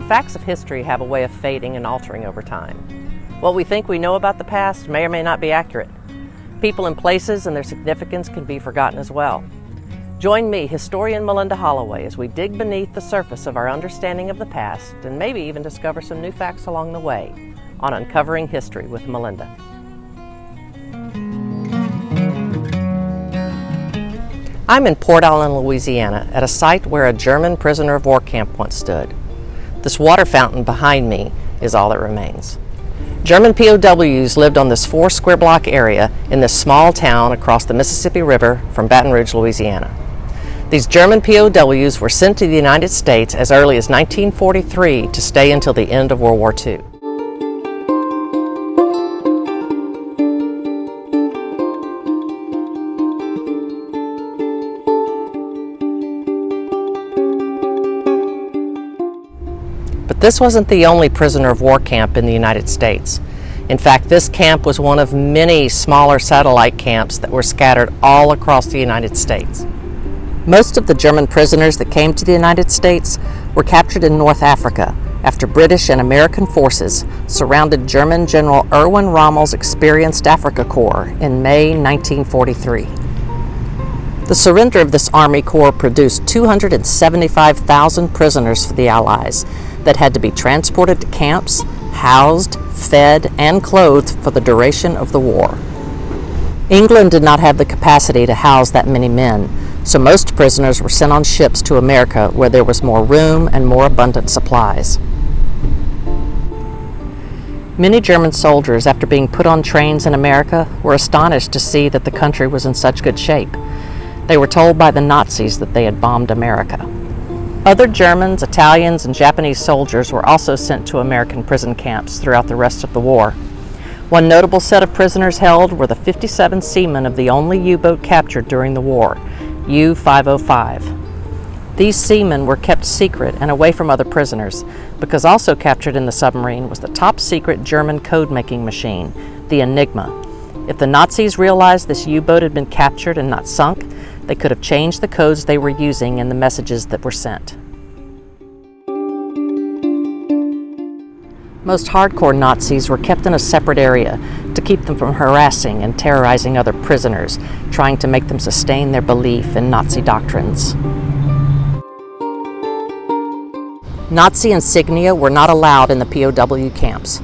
Facts of history have a way of fading and altering over time. What we think we know about the past may or may not be accurate. People and places and their significance can be forgotten as well. Join me, historian Melinda Holloway, as we dig beneath the surface of our understanding of the past and maybe even discover some new facts along the way on Uncovering History with Melinda. I'm in Port Allen, Louisiana, at a site where a German prisoner of war camp once stood. This water fountain behind me is all that remains. German POWs lived on this 4 square block area in this small town across the Mississippi River from Baton Rouge, Louisiana. These German POWs were sent to the United States as early as 1943 to stay until the end of World War II. But this wasn't the only prisoner of war camp in the United States. In fact, this camp was one of many smaller satellite camps that were scattered all across the United States. Most of the German prisoners that came to the United States were captured in North Africa after British and American forces surrounded German-General Erwin Rommel's experienced Afrika Korps in May 1943. The surrender of this Army Corps produced 275,000 prisoners for the Allies that had to be transported to camps, housed, fed, and clothed for the duration of the war. England did not have the capacity to house that many men, so most prisoners were sent on ships to America where there was more room and more abundant supplies. Many German soldiers, after being put on trains in America, were astonished to see that the country was in such good shape. They were told by the Nazis that they had bombed America. Other Germans, Italians, and Japanese soldiers were also sent to American prison camps throughout the rest of the war. One notable set of prisoners held were the 57 seamen of the only U-boat captured during the war, U-505. These seamen were kept secret and away from other prisoners, because also captured in the submarine was the top-secret German code-making machine, the Enigma. If the Nazis realized this U-boat had been captured and not sunk, they could have changed the codes they were using in the messages that were sent. Most hardcore Nazis were kept in a separate area to keep them from harassing and terrorizing other prisoners, trying to make them sustain their belief in Nazi doctrines. Nazi insignia were not allowed in the POW camps,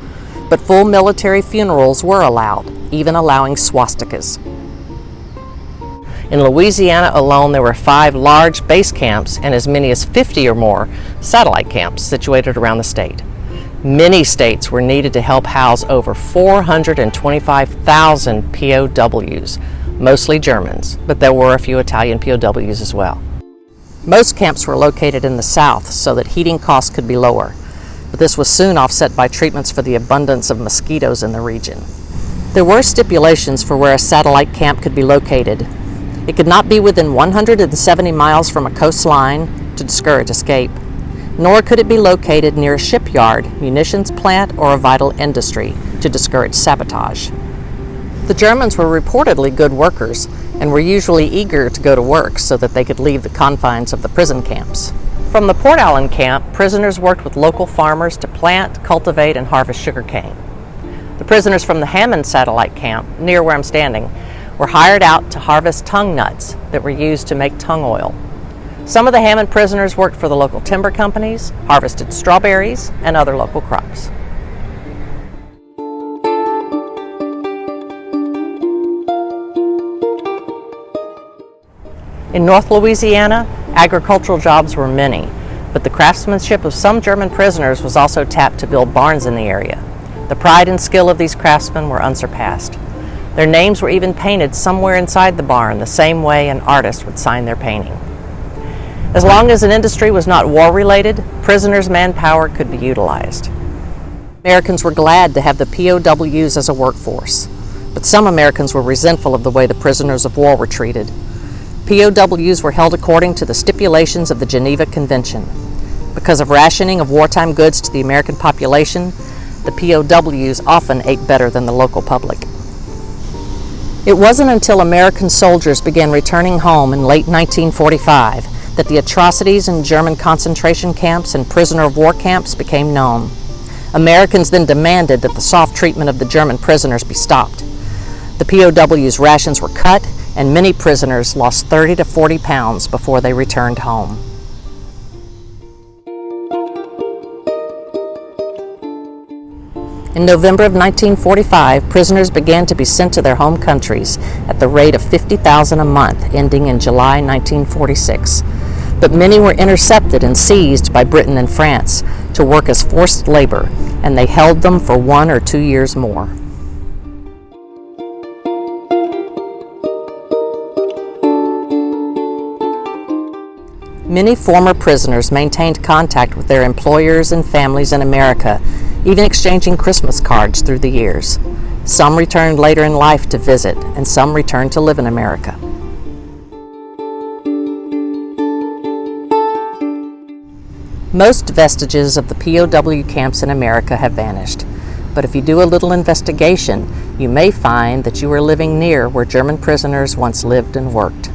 but full military funerals were allowed, even allowing swastikas. In Louisiana alone, there were 5 large base camps and as many as 50 or more satellite camps situated around the state. Many states were needed to help house over 425,000 POWs, mostly Germans, but there were a few Italian POWs as well. Most camps were located in the south so that heating costs could be lower, but this was soon offset by treatments for the abundance of mosquitoes in the region. There were stipulations for where a satellite camp could be located. It could not be within 170 miles from a coastline to discourage escape, nor could it be located near a shipyard, munitions plant, or a vital industry to discourage sabotage. The Germans were reportedly good workers and were usually eager to go to work so that they could leave the confines of the prison camps. From the Port Allen camp, prisoners worked with local farmers to plant, cultivate, and harvest sugarcane. The prisoners from the Hammond satellite camp, near where I'm standing, were hired out to harvest tongue nuts that were used to make tongue oil. Some of the Hammond prisoners worked for the local timber companies, harvested strawberries, and other local crops. In North Louisiana, agricultural jobs were many, but the craftsmanship of some German prisoners was also tapped to build barns in the area. The pride and skill of these craftsmen were unsurpassed. Their names were even painted somewhere inside the barn, the same way an artist would sign their painting. As long as an industry was not war-related, prisoners' manpower could be utilized. Americans were glad to have the POWs as a workforce, but some Americans were resentful of the way the prisoners of war were treated. POWs were held according to the stipulations of the Geneva Convention. Because of rationing of wartime goods to the American population, the POWs often ate better than the local public. It wasn't until American soldiers began returning home in late 1945 that the atrocities in German concentration camps and prisoner of war camps became known. Americans then demanded that the soft treatment of the German prisoners be stopped. The POWs' rations were cut, and many prisoners lost 30 to 40 pounds before they returned home. In November of 1945, prisoners began to be sent to their home countries at the rate of 50,000 a month, ending in July 1946. But many were intercepted and seized by Britain and France to work as forced labor, and they held them for 1 or 2 years more. Many former prisoners maintained contact with their employers and families in America, even exchanging Christmas cards through the years. Some returned later in life to visit, and some returned to live in America. Most vestiges of the POW camps in America have vanished, but if you do a little investigation, you may find that you are living near where German prisoners once lived and worked.